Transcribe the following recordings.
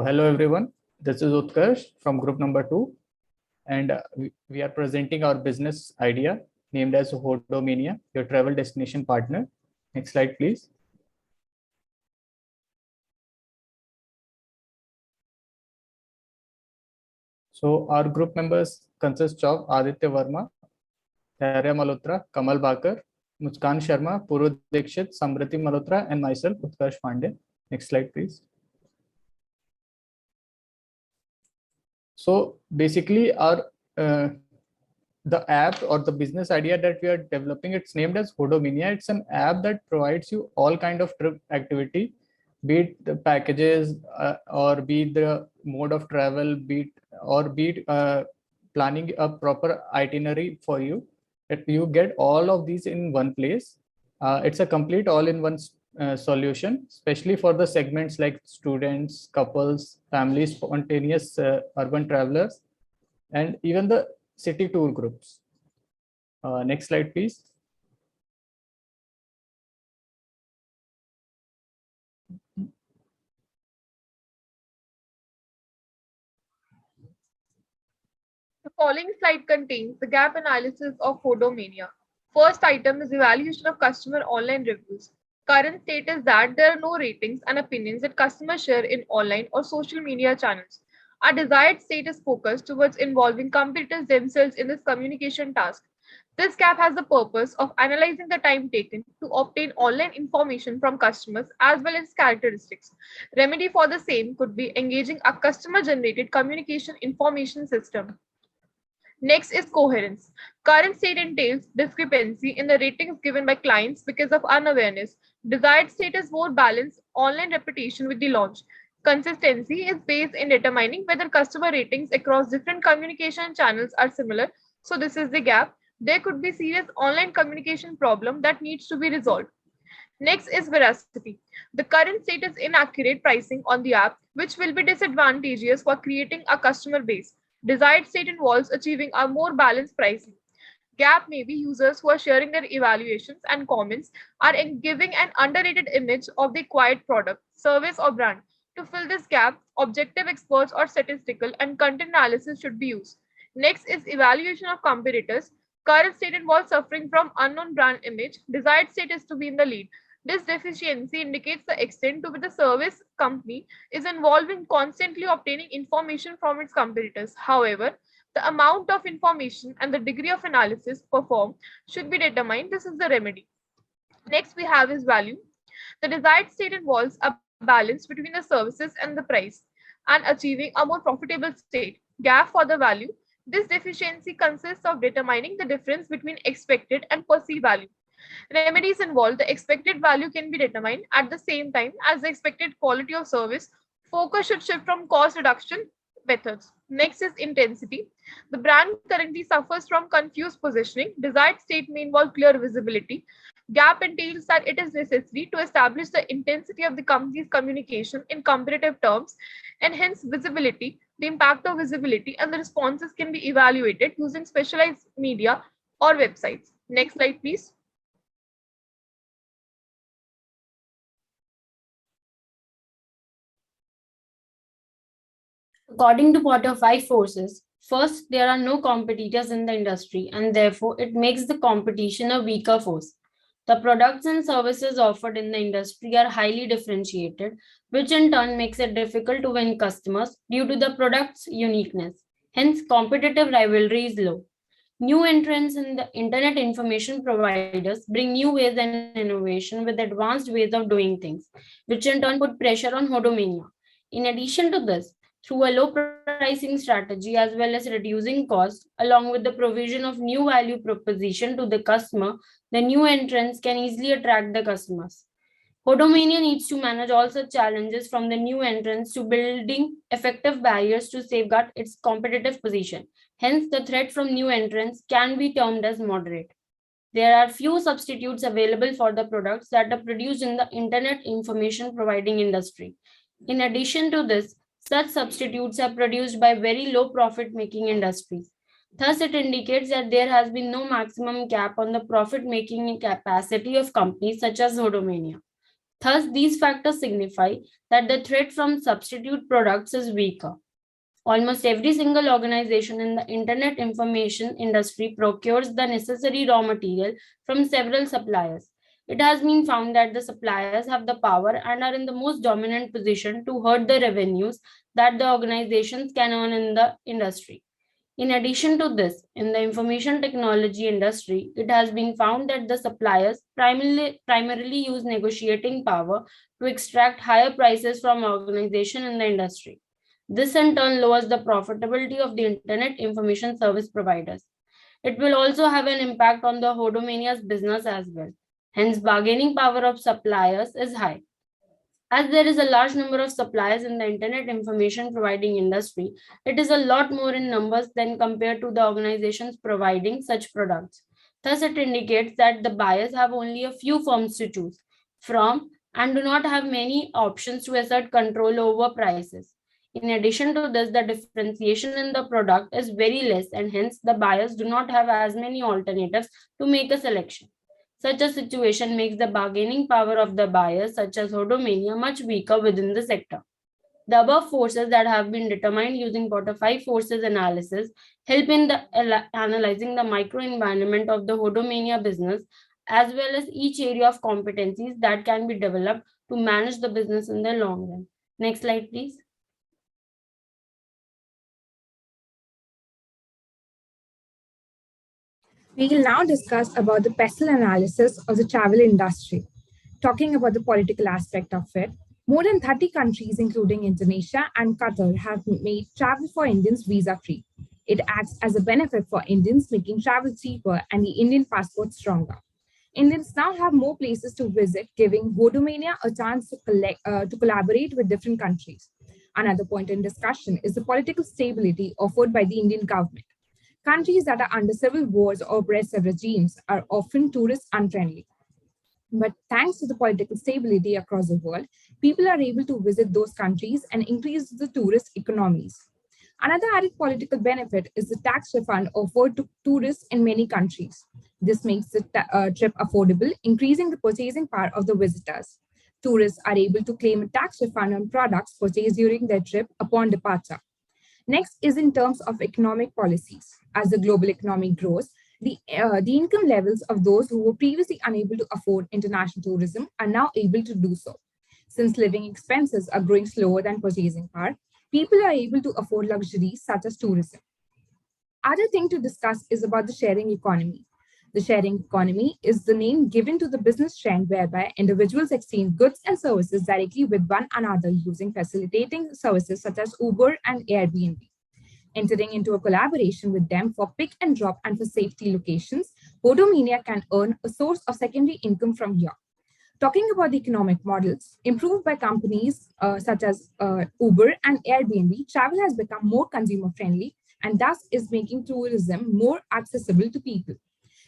Hello everyone, this is Utkarsh from group number 2, and we are presenting our business idea named as Hodomania, your travel destination partner. Next slide, please. So our group members consist of Aditya Verma, Dharya Malhotra, Kamal Bakar, Muskan Sharma, Puru Dikshit, Samriti Malhotra, and myself, Utkarsh Pandey. Next slide, please. So basically, our the app or the business idea that we are developing, it's named as Hodomania. It's an app that provides you all kind of trip activity, be it the packages or be it the mode of travel, be it planning a proper itinerary for you. That you get all of these in one place. It's a complete all-in-one solution, especially for the segments like students, couples, families, spontaneous urban travelers, and even the city tour groups. Next slide, please. The following slide contains the gap analysis of Hodomania. First item is evaluation of customer online reviews. Current state is that there are no ratings and opinions that customers share in online or social media channels. Our desired state is focused towards involving competitors themselves in this communication task. This gap has the purpose of analyzing the time taken to obtain online information from customers as well as characteristics. Remedy for the same could be engaging a customer-generated communication information system. Next is coherence. Current state entails discrepancy in the ratings given by clients because of unawareness. Desired state is more balanced online reputation with the launch. Consistency is based in determining whether customer ratings across different communication channels are similar. So this is the gap. There could be serious online communication problem that needs to be resolved. Next is veracity. The current state is inaccurate pricing on the app, which will be disadvantageous for creating a customer base. Desired state involves achieving a more balanced pricing. Gap may be users who are sharing their evaluations and comments are giving an underrated image of the acquired product, service, or brand. To fill this gap, objective experts or statistical and content analysis should be used. Next is evaluation of competitors. Current state involves suffering from unknown brand image. Desired state is to be in the lead. This deficiency indicates the extent to which the service company is involved in constantly obtaining information from its competitors. However, the amount of information and the degree of analysis performed should be determined. This is the remedy. Next, we have is value. The desired state involves a balance between the services and the price and achieving a more profitable state. Gap for the value. This deficiency consists of determining the difference between expected and perceived value. Remedies involved, the expected value can be determined at the same time as the expected quality of service. Focus should shift from cost reduction methods. Next is intensity. The brand currently suffers from confused positioning. Desired state may involve clear visibility. Gap entails that it is necessary to establish the intensity of the company's communication in competitive terms, and hence visibility. The impact of visibility and the responses can be evaluated using specialized media or websites. Next slide, please. According to Potter, 5 forces. First, there are no competitors in the industry, and therefore it makes the competition a weaker force. The products and services offered in the industry are highly differentiated, which in turn makes it difficult to win customers due to the product's uniqueness. Hence, competitive rivalry is low. New entrants in the internet information providers bring new ways and innovation with advanced ways of doing things, which in turn put pressure on Hodomania. In addition to this, through a low pricing strategy as well as reducing costs, along with the provision of new value proposition to the customer, the new entrants can easily attract the customers. Hodomania needs to manage all such challenges from the new entrants to building effective barriers to safeguard its competitive position. Hence, the threat from new entrants can be termed as moderate. There are few substitutes available for the products that are produced in the internet information providing industry. In addition to this, such substitutes are produced by very low profit-making industries. Thus, it indicates that there has been no maximum cap on the profit-making capacity of companies such as Hodomania. Thus, these factors signify that the threat from substitute products is weaker. Almost every single organization in the internet information industry procures the necessary raw material from several suppliers. It has been found that the suppliers have the power and are in the most dominant position to hurt the revenues that the organizations can earn in the industry. In addition to this, in the information technology industry, it has been found that the suppliers primarily use negotiating power to extract higher prices from organizations in the industry. This in turn lowers the profitability of the internet information service providers. It will also have an impact on the Hodomania's business as well. Hence, bargaining power of suppliers is high. As there is a large number of suppliers in the internet information providing industry, it is a lot more in numbers than compared to the organizations providing such products. Thus, it indicates that the buyers have only a few firms to choose from and do not have many options to assert control over prices. In addition to this, the differentiation in the product is very less, and hence the buyers do not have as many alternatives to make a selection. Such a situation makes the bargaining power of the buyers, such as Hodomania, much weaker within the sector. The above forces that have been determined using Porter 5 forces analysis help in analyzing the microenvironment of the Hodomania business, as well as each area of competencies that can be developed to manage the business in the long run. Next slide, please. We will now discuss about the pestle analysis of the travel industry. Talking about the political aspect of it, more than 30 countries, including Indonesia and Qatar, have made travel for Indians visa-free. It acts as a benefit for Indians, making travel cheaper and the Indian passport stronger. Indians now have more places to visit, giving Hodomania a chance to collaborate with different countries. Another point in discussion is the political stability offered by the Indian government. Countries that are under civil wars or oppressive regimes are often tourist unfriendly. But thanks to the political stability across the world, people are able to visit those countries and increase the tourist economies. Another added political benefit is the tax refund offered to tourists in many countries. This makes the trip affordable, increasing the purchasing power of the visitors. Tourists are able to claim a tax refund on products purchased during their trip upon departure. Next is in terms of economic policies. As the global economy grows, the income levels of those who were previously unable to afford international tourism are now able to do so. Since living expenses are growing slower than purchasing power, people are able to afford luxuries such as tourism. Other thing to discuss is about the sharing economy. The sharing economy is the name given to the business trend whereby individuals exchange goods and services directly with one another using facilitating services such as Uber and Airbnb. Entering into a collaboration with them for pick and drop and for safety locations, Hodomania can earn a source of secondary income from here. Talking about the economic models, improved by companies such as Uber and Airbnb, travel has become more consumer friendly and thus is making tourism more accessible to people.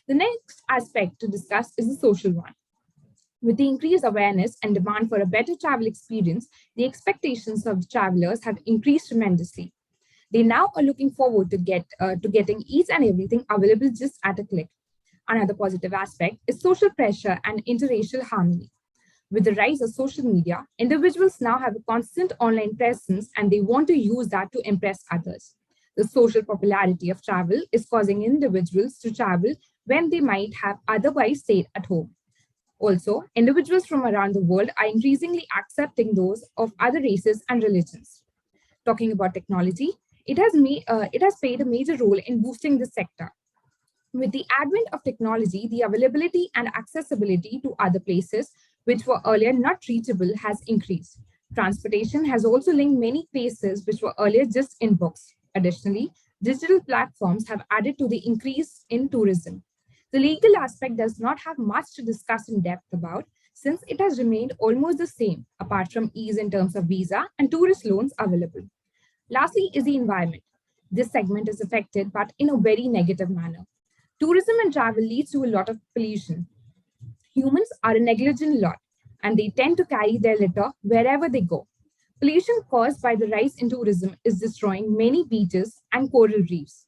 The next aspect to discuss is the social one. With the increased awareness and demand for a better travel experience, the expectations of the travelers have increased tremendously. They now are looking forward to getting each and everything available just at a click. Another positive aspect is social pressure and interracial harmony. With the rise of social media, individuals now have a constant online presence and they want to use that to impress others. The social popularity of travel is causing individuals to travel when they might have otherwise stayed at home. Also, individuals from around the world are increasingly accepting those of other races and religions. Talking about technology, it has played a major role in boosting this sector. With the advent of technology, the availability and accessibility to other places, which were earlier not reachable, has increased. Transportation has also linked many places which were earlier just in books. Additionally, digital platforms have added to the increase in tourism. The legal aspect does not have much to discuss in depth about, since it has remained almost the same, apart from ease in terms of visa and tourist loans available. Lastly is the environment. This segment is affected, but in a very negative manner. Tourism and travel leads to a lot of pollution. Humans are a negligent lot, and they tend to carry their litter wherever they go. Pollution caused by the rise in tourism is destroying many beaches and coral reefs.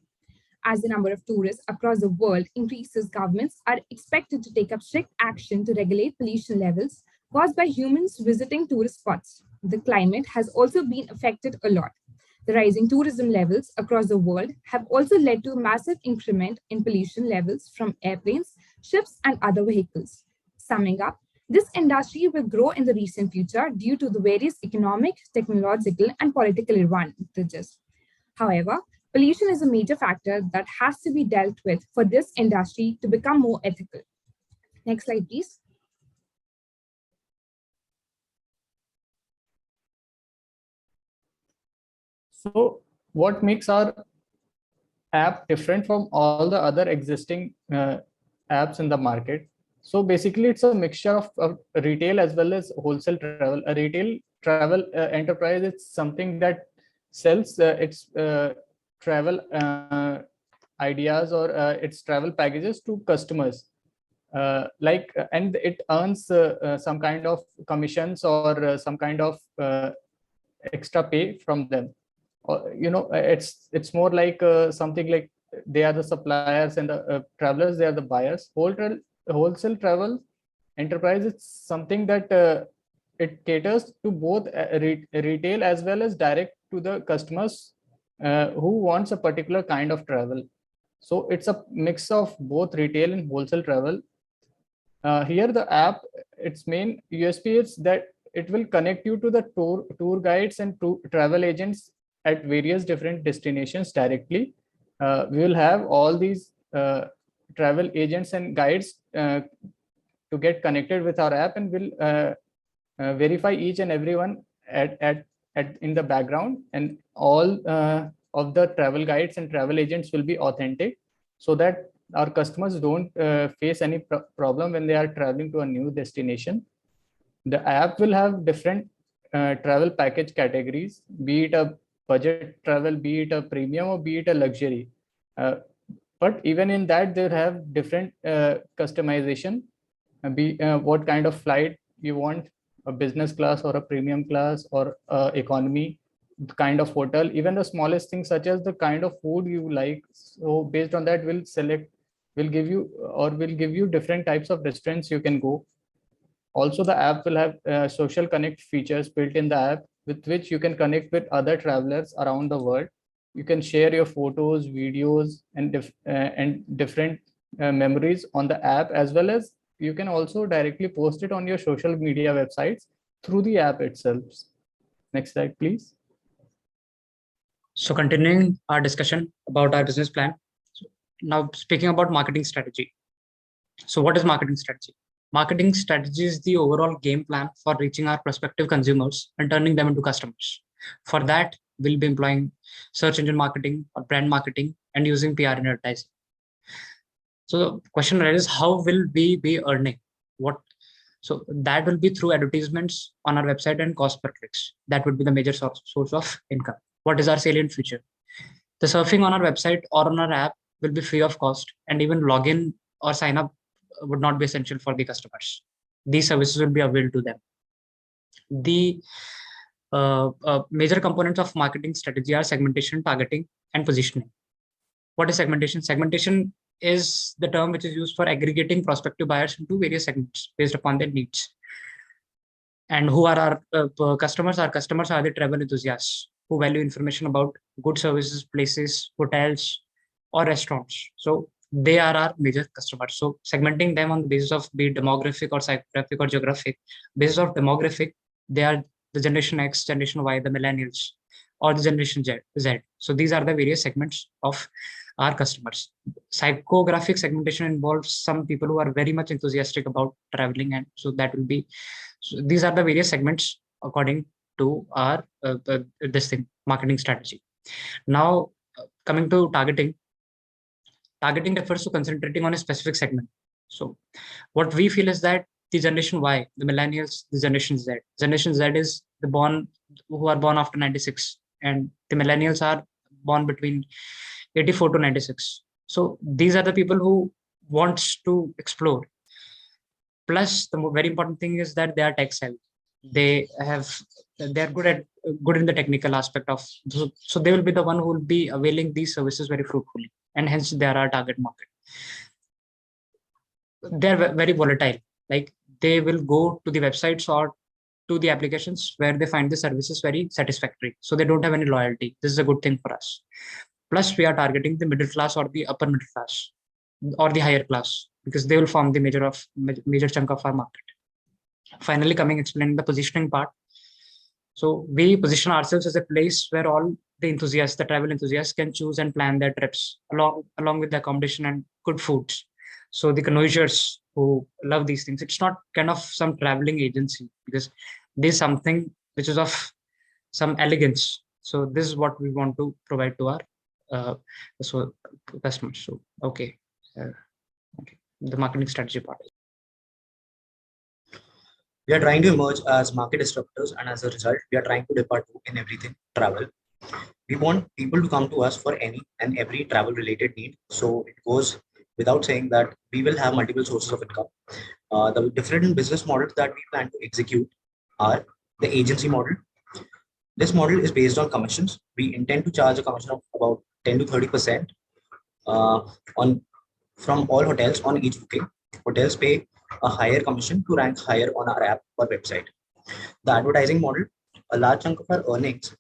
As the number of tourists across the world increases, governments are expected to take up strict action to regulate pollution levels caused by humans visiting tourist spots. The climate has also been affected a lot. The rising tourism levels across the world have also led to a massive increment in pollution levels from airplanes, ships, and other vehicles. Summing up, this industry will grow in the recent future due to the various economic, technological, and political advantages. However, pollution is a major factor that has to be dealt with for this industry to become more ethical. Next slide, please. So what makes our app different from all the other existing apps in the market? So basically, it's a mixture of retail as well as wholesale travel. A retail travel enterprise is something that sells its travel ideas or its travel packages to customers. And it earns some kind of commissions or some kind of extra pay from them. Or, it's more like something like they are the suppliers and the travelers, they are the buyers. Wholesale travel enterprise is something that it caters to both retail as well as direct to the customers who wants a particular kind of travel. So it's a mix of both retail and wholesale travel. Here the app, its main USP is that it will connect you to the tour guides and travel agents at various different destinations directly. We will have all these travel agents and guides to get connected with our app, and will verify each and everyone in the background, and all of the travel guides and travel agents will be authentic, so that our customers don't face any problem when they are traveling to a new destination. The app will have different travel package categories, be it a budget travel, be it a premium, or be it a luxury. But even in that, they have different customization. What kind of flight you want, a business class or a premium class or economy, the kind of hotel, even the smallest things such as the kind of food you like. So based on that, will give you different types of restaurants you can go. Also, the app will have social connect features built in the app, with which you can connect with other travelers around the world. You can share your photos, videos, and different memories on the app, as well as you can also directly post it on your social media websites through the app itself. Next slide, please. So continuing our discussion about our business plan. Now speaking about marketing strategy. So what is marketing strategy? Marketing strategy is the overall game plan for reaching our prospective consumers and turning them into customers. For that, we'll be employing search engine marketing or brand marketing and using PR and advertising. So the question is, how will we be earning? So that will be through advertisements on our website and cost per clicks. That would be the major source of income. What is our salient feature? The surfing on our website or on our app will be free of cost, and even login or sign up would not be essential for the customers. These services will be available to them. The major components of marketing strategy are segmentation, targeting, and positioning. What is segmentation? Segmentation is the term which is used for aggregating prospective buyers into various segments based upon their needs. And who are our customers? Our customers are the travel enthusiasts who value information about good services, places, hotels, or restaurants. So they are our major customers. So segmenting them on the basis of be it demographic or psychographic or geographic. Basis of demographic, they are the Generation X, Generation Y, the millennials, or the Generation Z. So these are the various segments of our customers. Psychographic segmentation involves some people who are very much enthusiastic about traveling, and so that will be. So these are the various segments according to our marketing strategy. Now coming to targeting. Targeting refers to concentrating on a specific segment. So what we feel is that the Generation Y, the millennials, the Generation Z. Generation Z is who are born after 96, and the millennials are born between 84 to 96. So these are the people who wants to explore. Plus, the very important thing is that they are tech savvy. They are good in the technical aspect of. So they will be the one who will be availing these services very fruitfully, and hence they are our target market. They are very volatile. Like they will go to the websites or to the applications where they find the services very satisfactory. So they don't have any loyalty. This is a good thing for us. Plus, we are targeting the middle class or the upper middle class or the higher class, because they will form the major chunk of our market. Finally, explaining the positioning part. So we position ourselves as a place where all the enthusiasts, the travel enthusiasts, can choose and plan their trips along with the accommodation and good foods. So the connoisseurs who love these things, it's not kind of some traveling agency, because this is something which is of some elegance. So this is what we want to provide to our customers. So okay, the marketing strategy part. We are trying to emerge as market disruptors, and as a result, we are trying to dip our toe in everything travel. We want people to come to us for any and every travel related need. So it goes without saying that we will have multiple sources of income. The different business models that we plan to execute are the agency model. This model is based on commissions. We intend to charge a commission of about 10 to 30% from all hotels on each booking. Hotels pay a higher commission to rank higher on our app or website. The advertising model, a large chunk of our earnings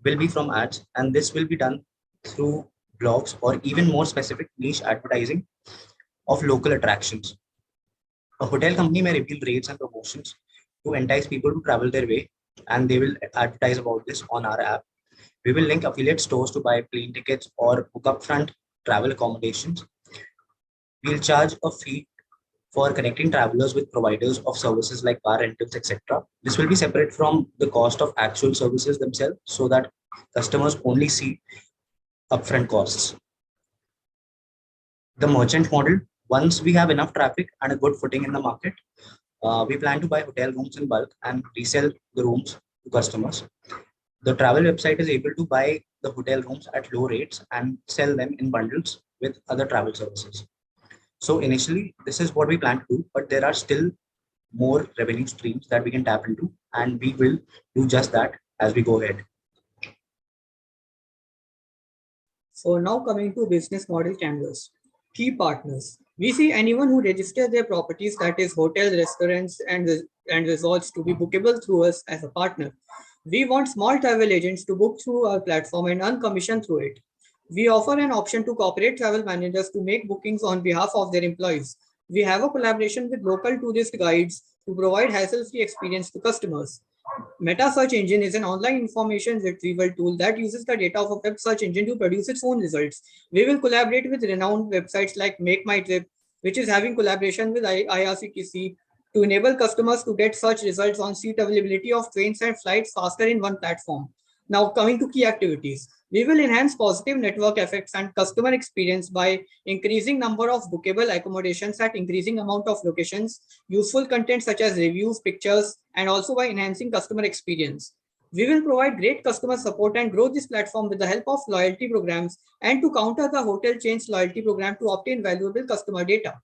will be from ads, and this will be done through blogs or even more specific niche advertising of local attractions. A hotel company may reveal rates and promotions to entice people to travel their way, and they will advertise about this on our app. We will link affiliate stores to buy plane tickets or book upfront travel accommodations. We'll charge a fee for connecting travelers with providers of services like car rentals, etc. This will be separate from the cost of actual services themselves, so that customers only see upfront costs. The merchant model, once we have enough traffic and a good footing in the market, we plan to buy hotel rooms in bulk and resell the rooms to customers. The travel website is able to buy the hotel rooms at low rates and sell them in bundles with other travel services. So initially, this is what we plan to do, but there are still more revenue streams that we can tap into, and we will do just that as we go ahead. So now coming to business model canvas. Key partners. We see anyone who registers their properties, that is hotels, restaurants, and resorts, to be bookable through us as a partner. We want small travel agents to book through our platform and earn commission through it. We offer an option to corporate travel managers to make bookings on behalf of their employees. We have a collaboration with local tourist guides to provide hassle-free experience to customers. Meta Search Engine is an online information retrieval tool that uses the data of a web search engine to produce its own results. We will collaborate with renowned websites like Make My Trip, which is having collaboration with IRCTC to enable customers to get search results on seat availability of trains and flights faster in one platform. Now coming to key activities. We will enhance positive network effects and customer experience by increasing number of bookable accommodations at increasing amount of locations, useful content such as reviews, pictures, and also by enhancing customer experience. We will provide great customer support and grow this platform with the help of loyalty programs and to counter the hotel chain's loyalty program to obtain valuable customer data.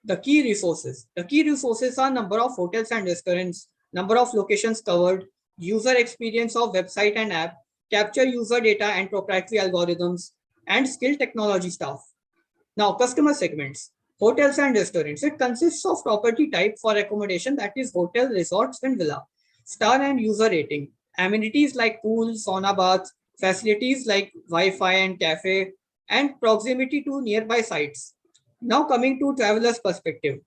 The key resources. The key resources are number of hotels and restaurants, number of locations covered, user experience of website and app, capture user data and proprietary algorithms, and skilled technology staff. Now, customer segments. Hotels and restaurants. It consists of property type for accommodation, that is hotel, resorts, and villa. Star and user rating. Amenities like pool, sauna, bath, facilities like Wi-Fi and cafe, and proximity to nearby sites. Now coming to traveler's perspective.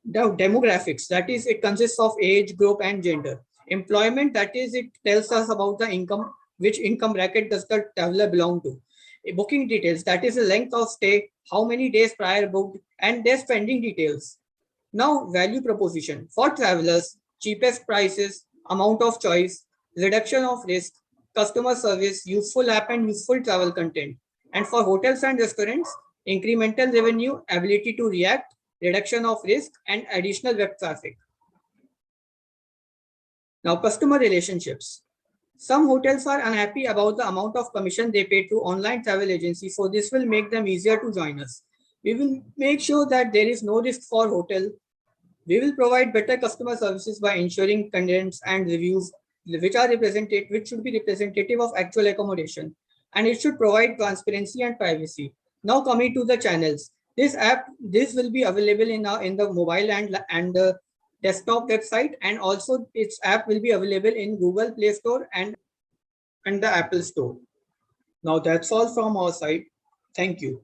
The demographics, that is, it consists of age, group, and gender. Employment, that is, it tells us about the income, which income bracket does the traveler belong to. Booking details, that is the length of stay, how many days prior booked, and their spending details. Now, value proposition. For travelers, cheapest prices, amount of choice, reduction of risk, customer service, useful app, and useful travel content. And for hotels and restaurants, incremental revenue, ability to react, reduction of risk, and additional web traffic. Now, customer relationships. Some hotels are unhappy about the amount of commission they pay to online travel agencies, so this will make them easier to join us. We will make sure that there is no risk for hotel. We will provide better customer services by ensuring contents and reviews which should be representative of actual accommodation, and it should provide transparency and privacy. Now coming to the channels. This will be available in the mobile and the desktop website, and also its app will be available in Google Play Store and the Apple Store. Now that's all from our side. Thank you.